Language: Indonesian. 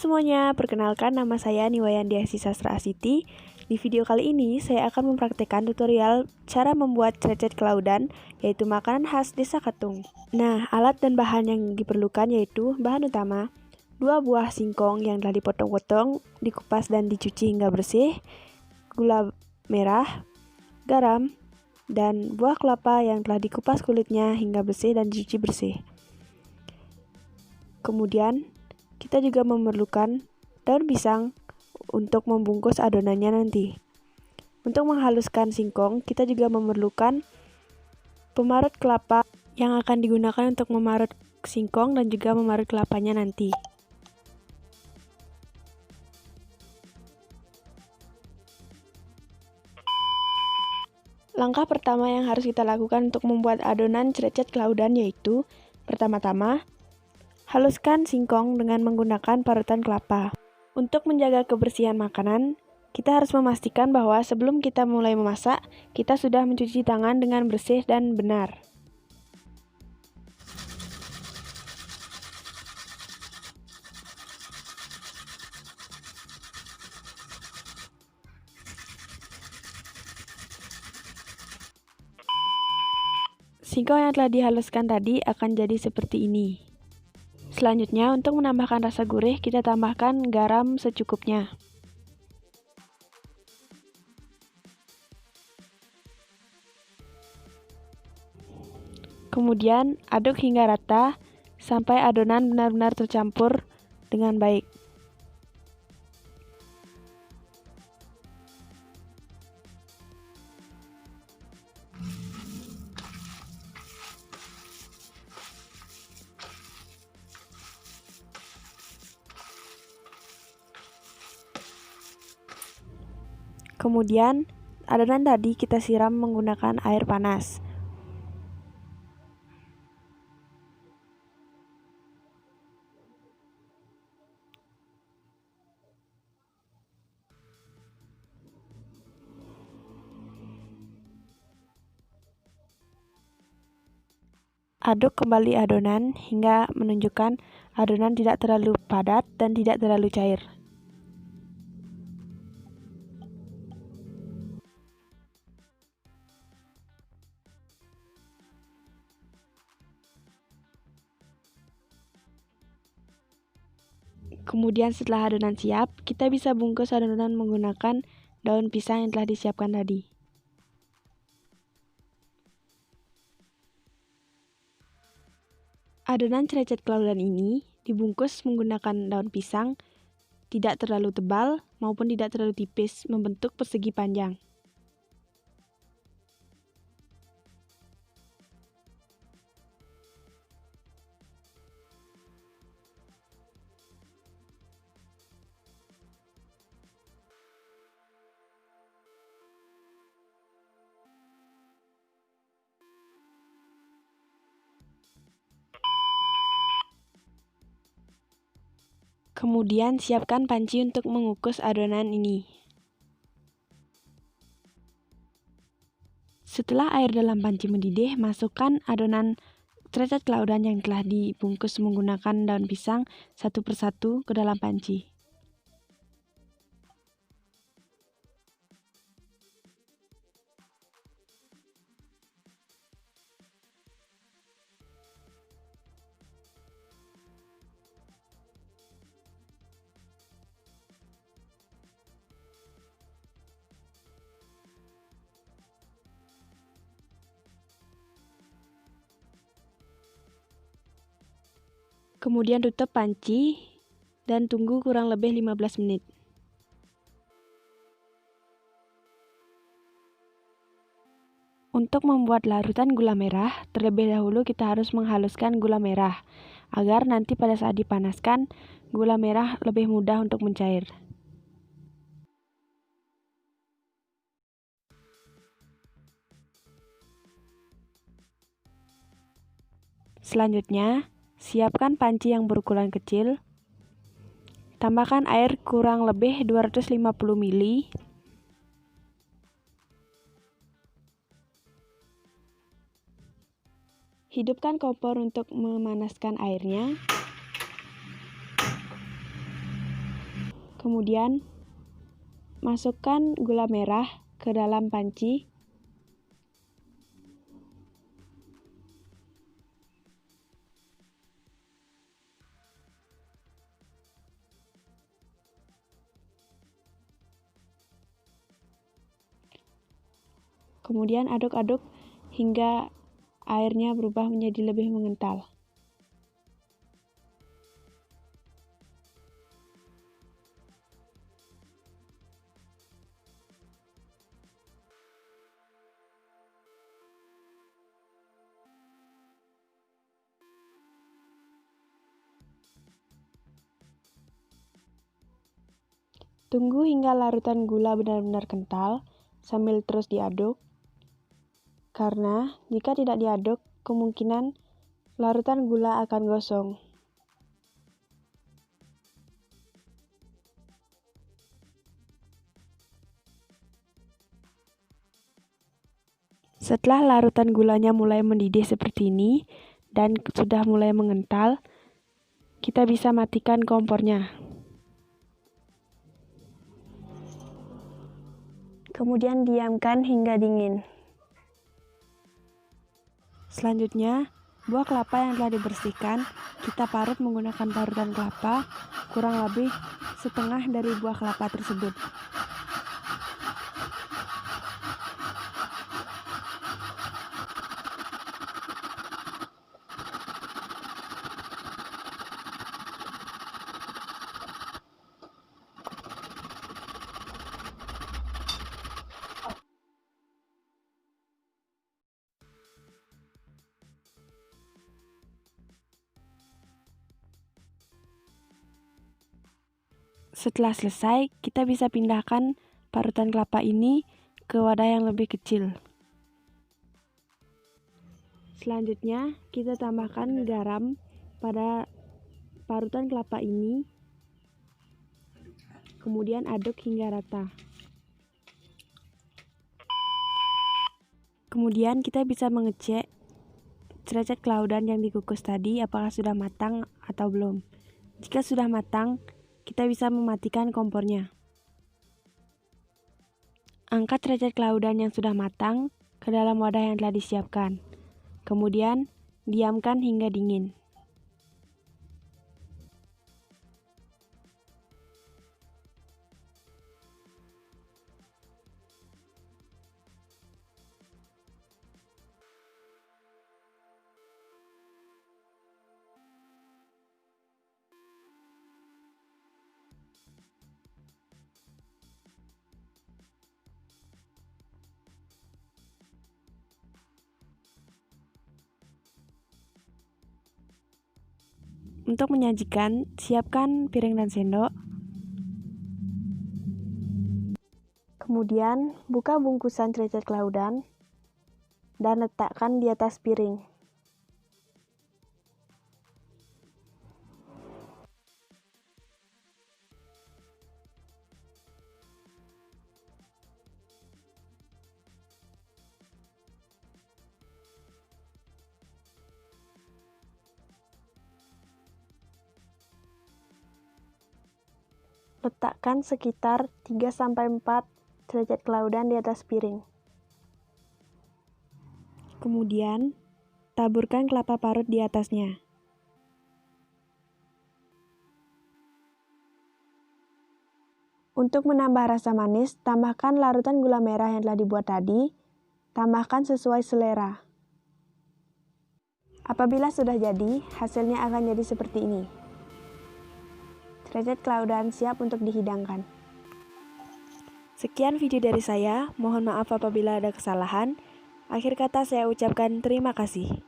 semuanya, perkenalkan nama saya Niwayandiasi Sastra Asiti. Di video kali ini saya akan mempraktekkan tutorial cara membuat crecet kelaudan, yaitu makanan khas Desa Katung. Nah, alat dan bahan yang diperlukan yaitu bahan utama 2 buah singkong yang telah dipotong-potong, dikupas dan dicuci hingga bersih, gula merah, garam, dan buah kelapa yang telah dikupas kulitnya hingga bersih dan dicuci bersih. Kemudian, kita juga memerlukan daun pisang untuk membungkus adonannya nanti. Untuk menghaluskan singkong, kita juga memerlukan pemarut kelapa yang akan digunakan untuk memarut singkong dan juga memarut kelapanya nanti. Langkah pertama yang harus kita lakukan untuk membuat adonan crecet kelaudan yaitu pertama-tama, haluskan singkong dengan menggunakan parutan kelapa. Untuk menjaga kebersihan makanan, kita harus memastikan bahwa sebelum kita mulai memasak, kita sudah mencuci tangan dengan bersih dan benar. Singkong yang telah dihaluskan tadi akan jadi seperti ini. Selanjutnya, untuk menambahkan rasa gurih, kita tambahkan garam secukupnya. Kemudian, aduk hingga rata sampai adonan benar-benar tercampur dengan baik. Kemudian, adonan tadi kita siram menggunakan air panas. Aduk kembali adonan hingga menunjukkan adonan tidak terlalu padat dan tidak terlalu cair. Kemudian setelah adonan siap, kita bisa bungkus adonan menggunakan daun pisang yang telah disiapkan tadi. Adonan crecet kelaudan ini dibungkus menggunakan daun pisang, tidak terlalu tebal maupun tidak terlalu tipis, membentuk persegi panjang. Kemudian siapkan panci untuk mengukus adonan ini. Setelah air dalam panci mendidih, masukkan adonan crecet kelaudan yang telah dibungkus menggunakan daun pisang satu persatu ke dalam panci. Kemudian tutup panci dan tunggu kurang lebih 15 menit. Untuk membuat larutan gula merah, terlebih dahulu kita harus menghaluskan gula merah, agar nanti pada saat dipanaskan, gula merah lebih mudah untuk mencair. Selanjutnya, siapkan panci yang berukuran kecil. Tambahkan air kurang lebih 250 ml. Hidupkan kompor untuk memanaskan airnya. Kemudian masukkan gula merah ke dalam panci. Kemudian aduk-aduk hingga airnya berubah menjadi lebih mengental. Tunggu hingga larutan gula benar-benar kental sambil terus diaduk, karena jika tidak diaduk, kemungkinan larutan gula akan gosong. Setelah larutan gulanya mulai mendidih seperti ini dan sudah mulai mengental, kita bisa matikan kompornya. Kemudian diamkan hingga dingin. Selanjutnya, buah kelapa yang telah dibersihkan, kita parut menggunakan parutan kelapa, kurang lebih setengah dari buah kelapa tersebut. Setelah selesai, kita bisa pindahkan parutan kelapa ini ke wadah yang lebih kecil. Selanjutnya, kita tambahkan garam pada parutan kelapa ini, kemudian aduk hingga rata. Kemudian kita bisa mengecek crecek klaudan yang dikukus tadi apakah sudah matang atau belum. Jika sudah matang, kita bisa mematikan kompornya. Angkat crecek klaudan yang sudah matang ke dalam wadah yang telah disiapkan. Kemudian, diamkan hingga dingin. Untuk menyajikan, siapkan piring dan sendok. Kemudian, buka bungkusan crecek klaudan dan letakkan di atas piring. Letakkan sekitar 3-4 crecek klaudan di atas piring. Kemudian, taburkan kelapa parut di atasnya. Untuk menambah rasa manis, tambahkan larutan gula merah yang telah dibuat tadi. Tambahkan sesuai selera. Apabila sudah jadi, hasilnya akan jadi seperti ini. Crecek klaudan siap untuk dihidangkan. Sekian video dari saya, mohon maaf apabila ada kesalahan. Akhir kata saya ucapkan terima kasih.